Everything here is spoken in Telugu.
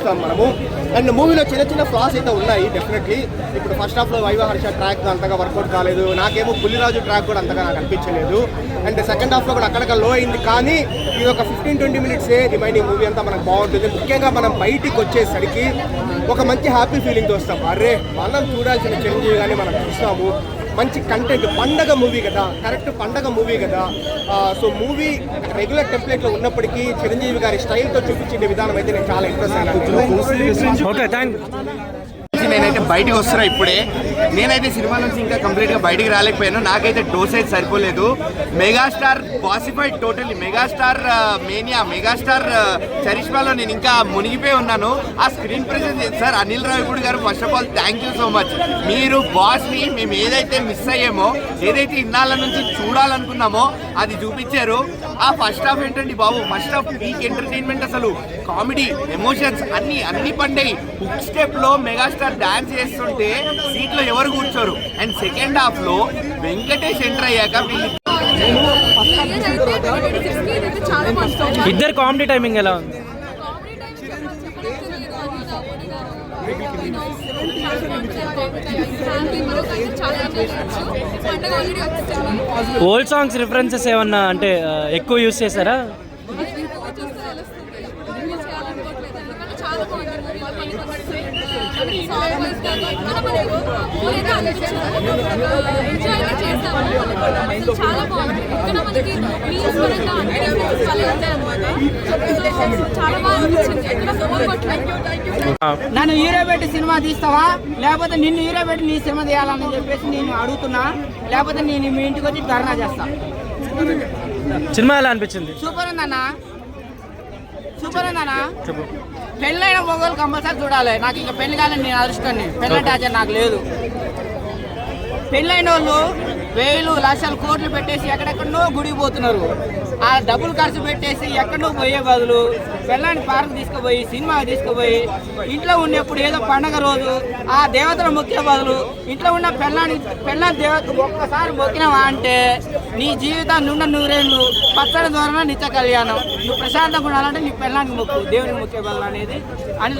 చూస్తాం మనము. అండ్ మూవీలో చిన్న చిన్న ఫ్లాస్ అయితే ఉన్నాయి డెఫినెట్లీ. ఇప్పుడు ఫస్ట్ హాఫ్లో వైవ హర్ష ట్రాక్ అంతగా వర్కౌట్ కాలేదు, నాకేమో పుల్లిరాజు ట్రాక్ కూడా అంతగా నాకు అనిపించలేదు. అండ్ సెకండ్ హాఫ్లో కూడా అక్కడక్కడ లో అయింది. కానీ ఇది ఒక 15-20 మినిట్సే రిమైనింగ్ మూవీ అంతా మనకు బాగుంటుంది. ముఖ్యంగా మనం బయటికి వచ్చేసరికి ఒక మంచి హ్యాపీ ఫీలింగ్తో వస్తాం. అరే మనం చూడాల్సిన చిరంజీవి కానీ మనం చూస్తాము. మంచి కంటెంట్, పండగ మూవీ కదా, కరెక్ట్ పండగ మూవీ కదా. సో మూవీ రెగ్యులర్ టెంప్లెట్లో ఉన్నప్పటికీ చిరంజీవి గారి స్టైల్తో చూపించే విధానం అయితే నేను చాలా ఇంట్రెస్ట్ అయినా. నేనైతే బయటకు వస్తున్నా ఇప్పుడే. నేనైతే సినిమా నుంచి ఇంకా కంప్లీట్గా బయటికి రాలేకపోయాను. నాకైతే డోసేజ్ సరిపోలేదు. Megastar bossified, totally megastar mania, megastar చరిష్మాలో నేను ఇంకా మునిగిపోయి ఉన్నాను. ఆ screen presence sir Anil Ravipudi garu, first of all thank you so much. మీరు బాస్ని మేము ఏదైతే మిస్ అయ్యామో, ఏదైతే ఇన్నాళ్ళ నుంచి చూడాలనుకున్నామో అది చూపించారు. ఆ ఫస్ట్ హాఫ్ ఏంటండి బాబు, ఫస్ట్ హాఫ్ పీక్ ఎంటర్టైన్మెంట్, అసలు కామెడీ, ఎమోషన్స్ అన్ని పండాయి. హుక్ స్టెప్ లో మెగాస్టార్ డాన్స్ చేస్తుంటే సీట్లో ఎవరు కూర్చోరు. అండ్ సెకండ్ హాఫ్ లో వెంకటేష్ ఎంటర్ అయ్యాక ఇద్దరు కామెడీ టైమింగ్ ఎలా ఉంది? ఓల్డ్ సాంగ్స్ రిఫరెన్సెస్ ఏమన్నా అంటే ఎక్కువ యూజ్ చేశారా? నన్ను హీరో పెట్టి సినిమా తీస్తావా, లేకపోతే నిన్ను హీరో పెట్టి నీ సినిమా తీయాలని చెప్పేసి నేను అడుగుతున్నా, లేకపోతే నేను మీ ఇంటికి వచ్చి ధర్నా చేస్తా. సినిమా ఎలా అనిపించింది? సూపర్ ఉందన్నా, సూపర్ ఉందన్నా. పెళ్ళైన మొగోళ్ళు కంపల్సరీ చూడాలి. నాకు ఇంకా పెళ్లి కాదని నేను అదృష్టాన్ని, పెళ్ళి టాచర్ నాకు లేదు. పెళ్ళైన వాళ్ళు 1000 లక్షలు కోట్లు పెట్టేసి ఎక్కడెక్కడో గుడికి పోతున్నారు. ఆ డబ్బులు ఖర్చు పెట్టేసి ఎక్కడో పోయే బదులు పెళ్ళాన్ని పార్క్ తీసుకుపోయి, సినిమాకి తీసుకుపోయి, ఇంట్లో ఉన్నప్పుడు ఏదో పండగ రోజు ఆ దేవతను మొక్కే బదులు ఇంట్లో ఉన్న పెళ్ళాన్ని దేవత ఒక్కసారి మొక్కినావా అంటే నీ జీవితం నుండి 100 ఏళ్ళు పచ్చడి ద్వారా నిత్య కళ్యాణం. నువ్వు ప్రశాంతంగా ఉండాలంటే నీ పెళ్ళానికి మొక్కు, దేవుని మొక్కే బదులు అనేది అని